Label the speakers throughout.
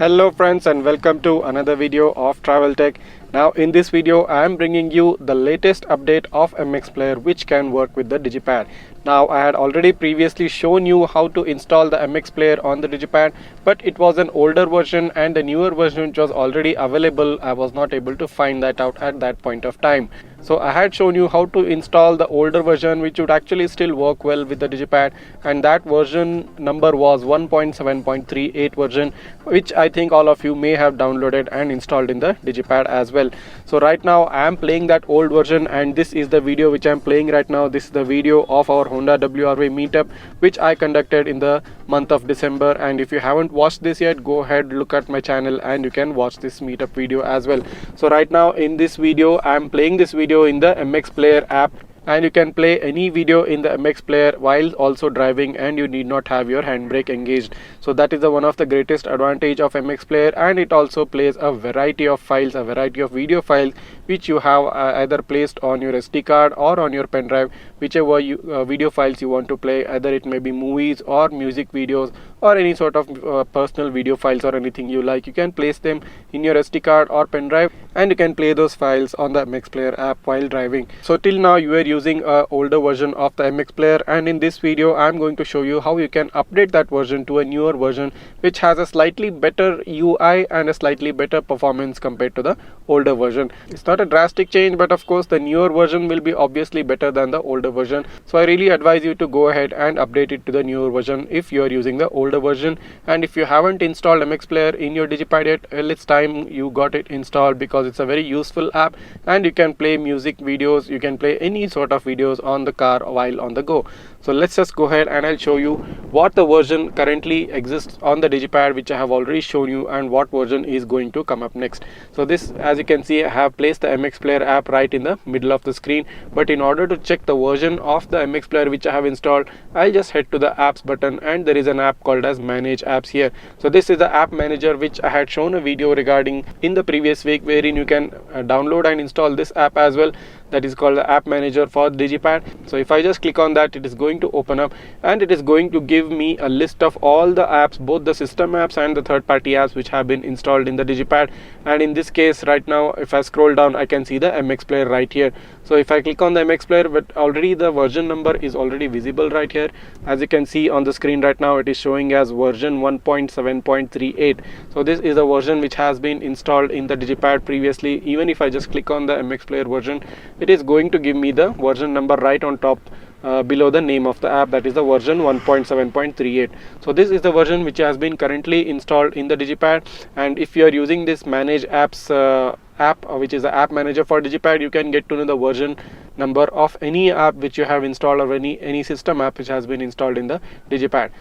Speaker 1: Hello friends and welcome to another video of TravelTECH. Now in this video I am bringing you the latest update of MX Player which can work with the Digipad. Now I had already previously shown you how to install the MX Player on the Digipad, but it was an older version and the newer version which was already available. I was not able to find that out at that point of time. So I had shown you how to install the older version which would actually still work well with the Digipad, and that version number was 1.7.38 version, which I think all of you may have downloaded and installed in the Digipad as well. So right now I am playing that old version, and this is the video which I am playing right now. This is the video of our Honda WRV meetup which I conducted in the month of December, and if you haven't watched this yet, go ahead, look at my channel and you can watch this meetup video as well. So right now in this video I am playing this video in the MX Player app, and you can play any video in the MX Player while also driving, and you need not have your handbrake engaged. So that is one of the greatest advantage of MX Player, and it also plays a variety of files, a variety of video files which you have either placed on your SD card or on your pen drive, whichever video files you want to play, either it may be movies or music videos or any sort of personal video files or anything you like. You can place them in your SD card or pen drive, and you can play those files on the MX Player app while driving. So till now you were using an older version of the MX Player, and in this video I am going to show you how you can update that version to a newer version which has a slightly better UI and a slightly better performance compared to the older version. It's not a drastic change, but of course the newer version will be obviously better than the older version. So I really advise you to go ahead and update it to the newer version if you are using the older version. And if you haven't installed MX Player in your Digipad yet, well, it's time you got it installed, because it's a very useful app and you can play music videos, you can play any sort of videos on the car while on the go. So let's just go ahead and I'll show you what the version currently exists on the Digipad, which I have already shown you, and what version is going to come up next. So this, as you can see, I have placed the MX Player app right in the middle of the screen, but in order to check the version of the MX Player which I have installed, I'll just head to the apps button, and there is an app called as manage apps here. So this is the app manager which I had shown a video regarding in the previous week, wherein you can download and install this app as well. That is called the app manager for Digipad. So if I just click on that, it is going to open up, and it is going to give me a list of all the apps, both the system apps and the third-party apps which have been installed in the Digipad. And in this case right now, if I scroll down, I can see the MX Player right here. So if I click on the MX Player, but already the version number is already visible right here. As you can see on the screen right now, it is showing as version 1.7.38. so this is the version which has been installed in the Digipad previously. Even if I just click on the MX Player version, it is going to give me the version number right on top below the name of the app, that is the version 1.7.38. so this is the version which has been currently installed in the Digipad. And if you are using this manage apps app, which is the app manager for Digipad, you can get to know the version number of any app which you have installed, or any system app which has been installed in the Digipad.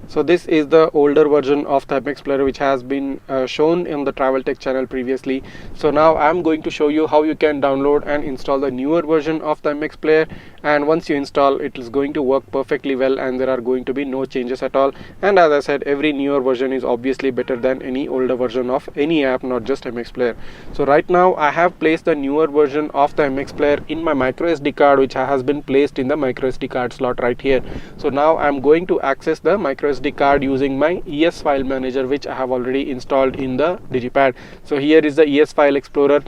Speaker 1: So this is the older version of the MX Player which has been shown in the TravelTECH channel previously. So now I'm going to show you how you can download and install the newer version of the MX Player, and once you install, it is going to work perfectly well, and there are going to be no changes at all. And as I said, every newer version is obviously better than any older version of any app, not just MX Player. So right now I have placed the newer version of the MX Player in my micro SD card, which has been placed in the micro SD card slot right here. So now I'm going to access the micro SD card using my ES file manager, which I have already installed in the Digipad. So here is the ES file explorer.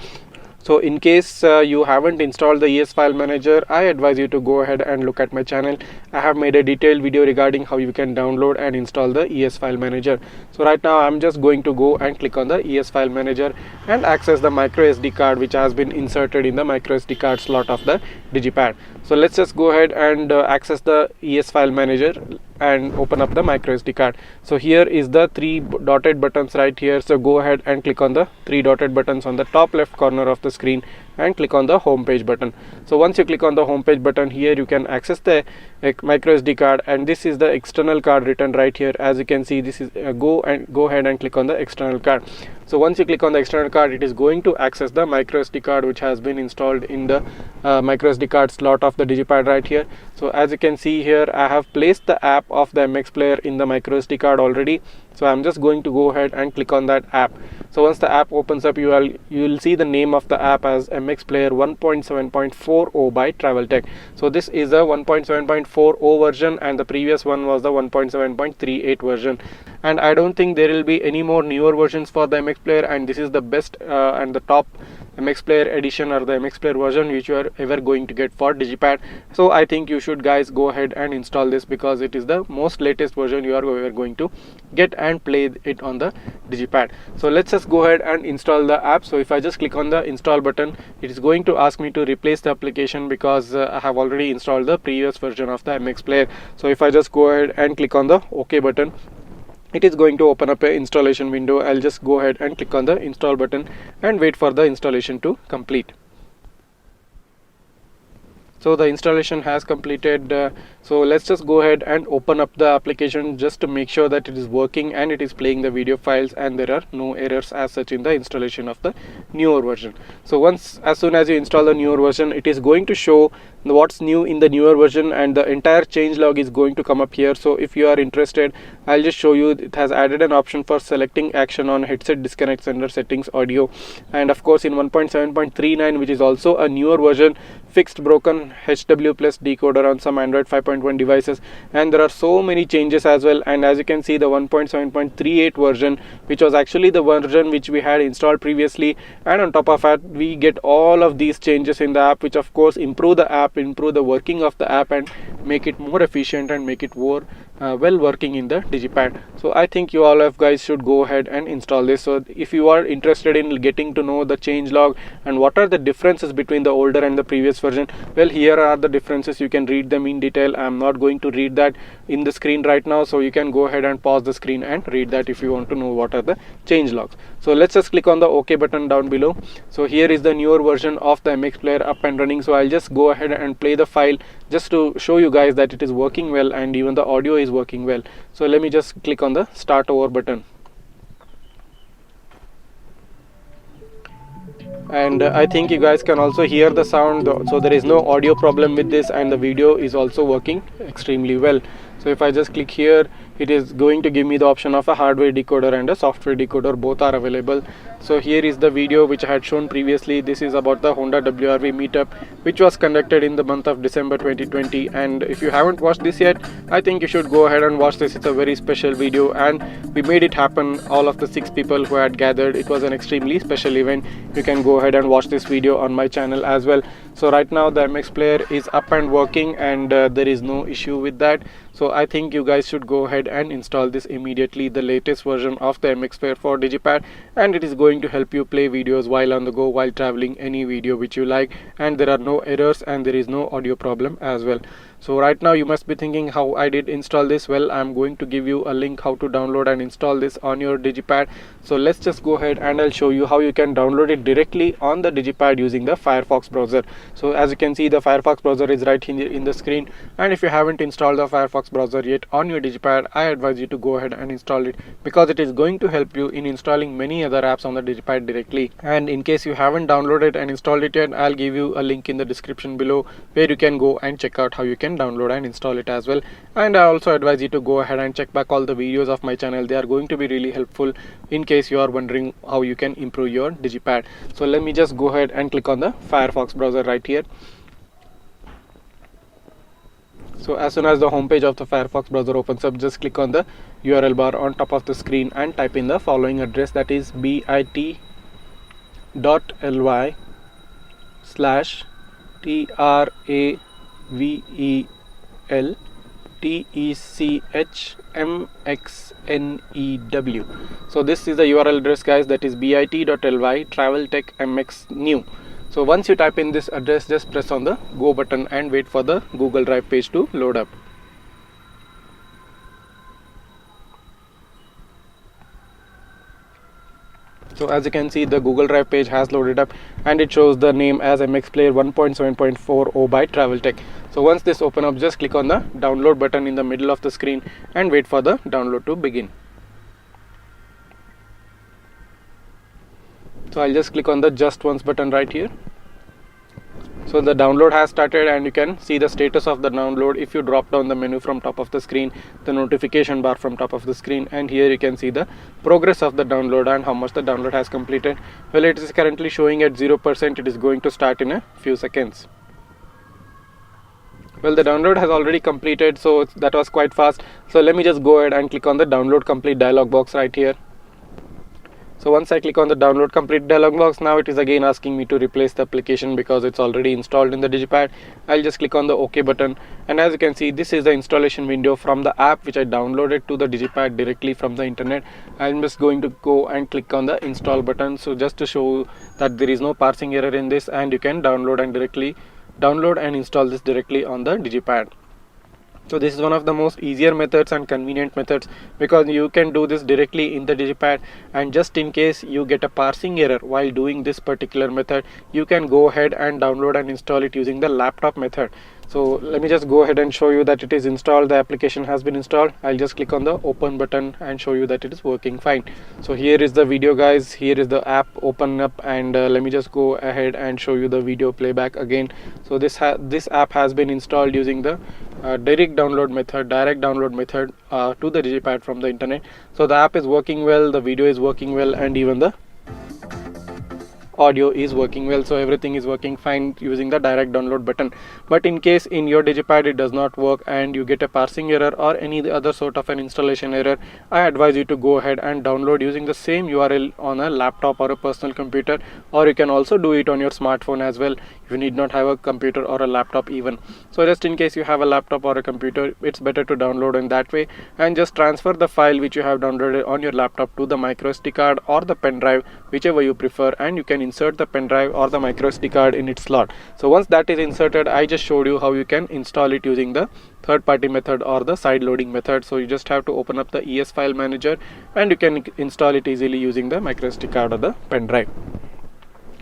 Speaker 1: So in case you haven't installed the ES file manager, I advise you to go ahead and look at my channel. I have made a detailed video regarding how you can download and install the ES file manager. So right now I'm just going to go and click on the ES file manager and access the micro SD card which has been inserted in the micro SD card slot of the Digipad. So let's just go ahead and access the ES file manager and open up the micro SD card. So here is the three dotted buttons right here. So go ahead and click on the three dotted buttons on the top left corner of the screen and click on the home page button. So once you click on the home page button, here you can access the micro SD card, and this is the external card written right here. As you can see, this is go ahead and click on the external card. So once you click on the external card, it is going to access the micro SD card which has been installed in the micro SD card slot of the Digipad right here. So as you can see here, I have placed the app of the MX Player in the micro SD card already. So I'm just going to go ahead and click on that app. So once the app opens up, you will see the name of the app as MX MX Player 1.7.40 by TravelTECH. So this is a 1.7.40 version, and the previous one was the 1.7.38 version. And I don't think there will be any more newer versions for the MX Player, and this is the best and the top MX Player edition or the MX Player version which you are ever going to get for Digipad. So I think you should guys go ahead and install this, because it is the most latest version you are ever going to get and play it on the Digipad. So let's just go ahead and install the app. So if I just click on the install button, it is going to ask me to replace the application, because I have already installed the previous version of the MX Player. So if I just go ahead and click on the OK button, it is going to open up an installation window. I'll just go ahead and click on the install button and wait for the installation to complete. So the installation has completed. So let's just go ahead and open up the application just to make sure that it is working and it is playing the video files and there are no errors as such in the installation of the newer version. So as soon as you install the newer version, it is going to show what's new in the newer version, and the entire changelog is going to come up here. So if you are interested, I'll just show you. It has added an option for selecting action on headset disconnect sender settings audio, and of course in 1.7.39, which is also a newer version, fixed broken HW plus decoder on some Android 5.1 devices, and there are so many changes as well. And as you can see, the 1.7.38 version, which was actually the version which we had installed previously, and on top of that we get all of these changes in the app, which of course improve the app, improve the working of the app, and make it more efficient and make it more well working in the Digipad. So I think you all of guys should go ahead and install this. So if you are interested in getting to know the changelog and what are the differences between the older and the previous version, well, here are the differences. You can read them in detail. I'm not going to read that in the screen right now, so you can go ahead and pause the screen and read that if you want to know what are the changelogs. So let's just click on the OK button down below. So here is the newer version of the MX Player up and running. So I'll just go ahead and play the file just to show you guys that it is working well, and even the audio is working well. So let me just click on the start over button, and I think you guys can also hear the sound. So there is no audio problem with this, and the video is also working extremely well. So if I just click here, it is going to give me the option of a hardware decoder and a software decoder. Both are available. So here is the video which I had shown previously. This is about the Honda WRV meetup, which was conducted in the month of December 2020. And if you haven't watched this yet, I think you should go ahead and watch this. It's a very special video, and we made it happen. All of the 6 people who had gathered, it was an extremely special event. You can go ahead and watch this video on my channel as well. So right now the MX Player is up and working, and there is no issue with that. So I think you guys should go ahead and install this immediately, the latest version of the MX Player for Digipad, and it is going to help you play videos while on the go, while traveling, any video which you like, and there are no errors and there is no audio problem as well. So right now you must be thinking how I did install this. Well, I'm going to give you a link how to download and install this on your Digipad. So let's just go ahead and I'll show you how you can download it directly on the Digipad using the Firefox browser. So as you can see, the Firefox browser is right here in the screen, and if you haven't installed the Firefox browser yet on your Digipad, I advise you to go ahead and install it, because it is going to help you in installing many other apps on the Digipad directly. And in case you haven't downloaded and installed it yet, I'll give you a link in the description below where you can go and check out how you can download and install it as well. And I also advise you to go ahead and check back all the videos of my channel. They are going to be really helpful in case you are wondering how you can improve your Digipad. So let me just go ahead and click on the Firefox browser right here. So as soon as the homepage of the Firefox browser opens up, just click on the URL bar on top of the screen and type in the following address, that is bit.ly/TRAVELTECHMXNEW. So this is the URL address, guys, that is bit.ly TravelTECHMX So once you type in this address, just press on the go button and wait for the Google Drive page to load up. So as you can see, the Google Drive page has loaded up, and it shows the name as MX Player 1.7.40 by TravelTECH. So once this open up, just click on the download button in the middle of the screen and wait for the download to begin. So I'll just click on the just once button right here. So the download has started, and you can see the status of the download if you drop down the menu from top of the screen, the notification bar from top of the screen, and here you can see the progress of the download and how much the download has completed. Well, it is currently showing at 0%. It is going to start in a few seconds. Well, the download has already completed, so that was quite fast. So let me just go ahead and click on the download complete dialog box right here. So once I click on the download complete dialog box, now it is again asking me to replace the application because it's already installed in the Digipad. I'll just click on the OK button, and as you can see, this is the installation window from the app which I downloaded to the Digipad directly from the internet. I'm just going to go and click on the install button, so just to show that there is no parsing error in this, and you can download and install this directly on the Digipad. So this is one of the most easier methods and convenient methods, because you can do this directly in the Digipad, and just in case you get a parsing error while doing this particular method, you can go ahead and download and install it using the laptop method. So let me just go ahead and show you that it is installed. The application has been installed. I'll just click on the open button and show you that it is working fine. So here is the video, guys. Here is the app open up, and let me just go ahead and show you the video playback again. So this app has been installed using the direct download method to the Digipad from the internet. So the app is working well, the video is working well, and even the audio is working well. So everything is working fine using the direct download button. But in case in your Digipad it does not work and you get a parsing error or any other sort of an installation error, I advise you to go ahead and download using the same URL on a laptop or a personal computer, or you can also do it on your smartphone as well. You need not have a computer or a laptop even. So just in case you have a laptop or a computer, it's better to download in that way, and just transfer the file which you have downloaded on your laptop to the micro SD card or the pen drive, whichever you prefer, and you can insert the pen drive or the micro SD card in its slot. So once that is inserted, I just showed you how you can install it using the third party method or the side loading method. So you just have to open up the ES file manager, and you can install it easily using the micro SD card or the pen drive.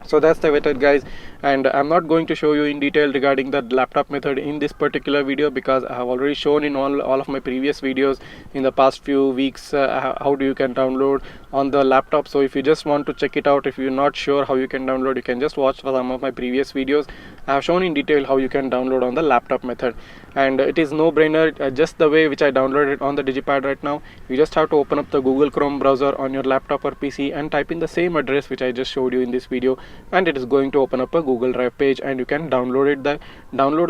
Speaker 1: So that's the method, guys, and I'm not going to show you in detail regarding the laptop method in this particular video, because I have already shown in all of my previous videos in the past few weeks how do you can download on the laptop. So if you just want to check it out, if you're not sure how you can download, you can just watch some of my previous videos. I have shown in detail how you can download on the laptop method, and it is no brainer, just the way which I downloaded on the Digipad right now. You just have to open up the Google Chrome browser on your laptop or PC and type in the same address which I just showed you in this video, and it is going to open up a Google Drive page, and you can download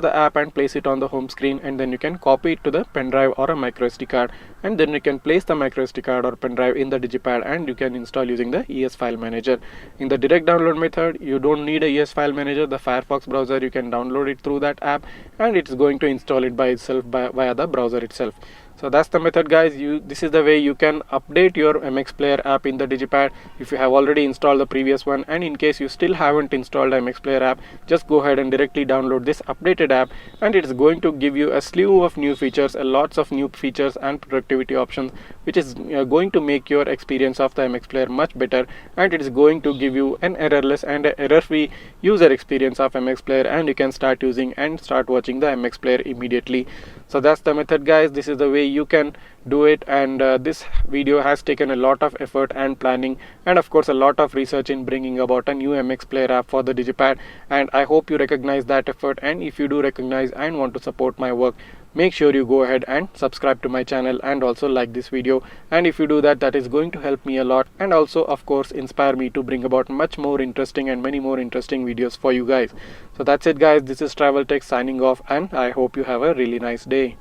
Speaker 1: the app and place it on the home screen, and then you can copy it to the pen drive or a micro SD card, and then you can place the micro SD card or pen drive in the Digipad, and you can install using the ES file manager. In the direct download method, you don't need a ES file manager. The Firefox browser, you can download it through that app, and it's going to install it by itself via the browser itself. So that's the method, guys. This is the way you can update your MX Player app in the Digipad if you have already installed the previous one, and in case you still haven't installed the MX Player app, just go ahead and directly download this updated app, and it is going to give you a slew of new features, lots of new features and productivity options, which is going to make your experience of the MX Player much better, and it is going to give you an errorless and error-free user experience of MX Player, and you can start using and start watching the MX Player immediately. So that's the method, guys. This is the way you can do it, and this video has taken a lot of effort and planning, and of course a lot of research in bringing about a new MX Player app for the Digipad, and I hope you recognize that effort. And if you do recognize and want to support my work, make sure you go ahead and subscribe to my channel and also like this video, and if you do that, that is going to help me a lot, and also of course inspire me to bring about much more interesting and many more interesting videos for you guys. So that's it, guys. This is TravelTECH signing off, and I hope you have a really nice day.